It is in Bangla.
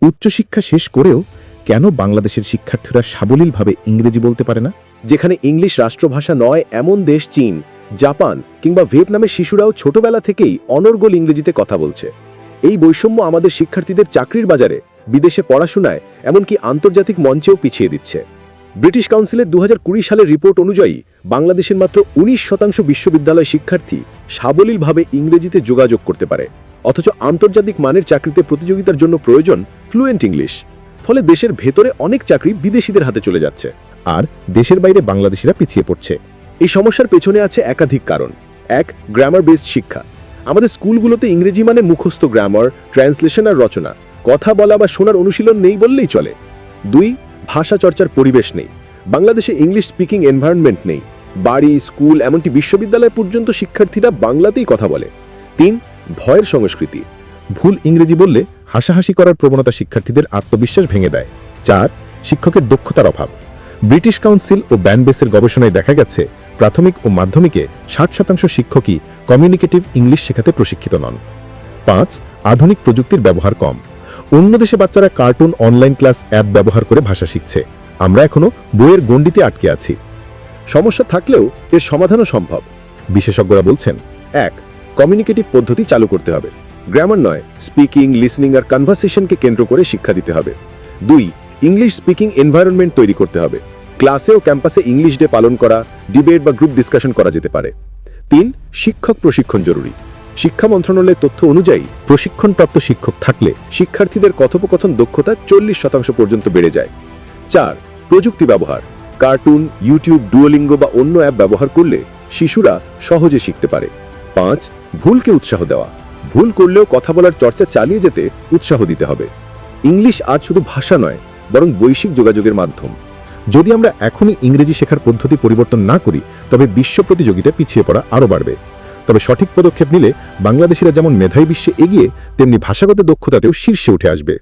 উচ্চশিক্ষা শেষ করেও কেন বাংলাদেশের শিক্ষার্থীরা সাবলীলভাবে ইংরেজি বলতে পারে না? যেখানে ইংলিশ রাষ্ট্রভাষা নয় এমন দেশ চীন, জাপান কিংবা ভিয়েতনামের শিশুরাও ছোটবেলা থেকেই অনর্গল ইংরেজিতে কথা বলছে। এই বৈষম্য আমাদের শিক্ষার্থীদের চাকরির বাজারে, বিদেশে পড়াশোনায়, এমনকি আন্তর্জাতিক মঞ্চেও পিছিয়ে দিচ্ছে। ব্রিটিশ কাউন্সিলের 2020 সালের রিপোর্ট অনুযায়ী বাংলাদেশের মাত্র 19% বিশ্ববিদ্যালয় শিক্ষার্থী সাবলীলভাবে ইংরেজিতে যোগাযোগ করতে পারে, অথচ আন্তর্জাতিক মানের চাকরিতে প্রতিযোগিতার জন্য প্রয়োজন ফ্লুয়েন্ট ইংলিশ। ফলে দেশের ভেতরে অনেক চাকরি বিদেশিদের হাতে চলে যাচ্ছে, আর দেশের বাইরে বাংলাদেশিরা পিছিয়ে পড়ছে। এই সমস্যার পেছনে আছে একাধিক কারণ। 1. গ্রামার বেসড শিক্ষা। আমাদের স্কুলগুলোতে ইংরেজি মানে মুখস্থ গ্রামার, ট্রান্সলেশন আর রচনা, কথা বলা বা শোনার অনুশীলন নেই বললেই চলে। 2. ভাষা চর্চার পরিবেশ নেই। বাংলাদেশে ইংলিশ স্পিকিং এনভায়রনমেন্ট নেই। বাড়ি, স্কুল, এমনকি বিশ্ববিদ্যালয় পর্যন্ত শিক্ষার্থীরা বাংলাতেই কথা বলে। 3. ভয়ের সংস্কৃতি। ভুল ইংরেজি বললে হাসাহাসি করার প্রবণতা শিক্ষার্থীদের আত্মবিশ্বাস ভেঙে দেয়। 4. শিক্ষকের দক্ষতার অভাব। ব্রিটিশ কাউন্সিল ও ব্যানবেসের গবেষণায় দেখা গেছে প্রাথমিক ও মাধ্যমিকে 60% শিক্ষকই কমিউনিকেটিভ ইংলিশ শেখাতে প্রশিক্ষিত নন। 5. আধুনিক প্রযুক্তির ব্যবহার কম। অন্য দেশে বাচ্চারা কার্টুন, অনলাইন ক্লাস, অ্যাপ ব্যবহার করে ভাষা শিখছে, আমরা এখনো বইয়ের গণ্ডিতে আটকে আছি। সমস্যা থাকলেও এর সমাধানও সম্ভব। বিশেষজ্ঞরা বলছেন, 1. কমিউনিকেটিভ পদ্ধতি চালু করতে হবে। গ্রামার নয়, স্পিকিং, লিসনিং আর কনভারসেশনকে কেন্দ্র করে শিক্ষা দিতে হবে। 2. ইংলিশ স্পিকিং এনভায়রনমেন্ট তৈরি করতে হবে। ক্লাসে ও ক্যাম্পাসে ইংলিশ ডে পালন করা, ডিবেট বা গ্রুপ ডিসকাশন করা যেতে পারে। 3. শিক্ষক প্রশিক্ষণ জরুরি। শিক্ষা মন্ত্রণালয়ের তথ্য অনুযায়ী প্রশিক্ষণপ্রাপ্ত শিক্ষক থাকলে শিক্ষার্থীদের কথোপকথন দক্ষতা 40% পর্যন্ত বেড়ে যায়। 4. প্রযুক্তি ব্যবহার। কার্টুন, ইউটিউব, ডুওলিঙ্গো বা অন্য অ্যাপ ব্যবহার করলে শিশুরা সহজে শিখতে পারে। 5. ভুলকে উৎসাহ দেওয়া। ভুল করলেও কথা বলার চর্চা চালিয়ে যেতে উৎসাহ দিতে হবে। ইংলিশ আজ শুধু ভাষা নয়, বরং বৈশ্বিক যোগাযোগের মাধ্যম। যদি আমরা এখনই ইংরেজি শেখার পদ্ধতি পরিবর্তন না করি, তবে বিশ্ব প্রতিযোগিতায় পিছিয়ে পড়া আরও বাড়বে। তবে সঠিক পদক্ষেপ নিলে বাংলাদেশিরা যেমন মেধাবী বিশ্বে এগিয়ে, তেমনি ভাষাগত দক্ষতাতেও শীর্ষে উঠে আসবে।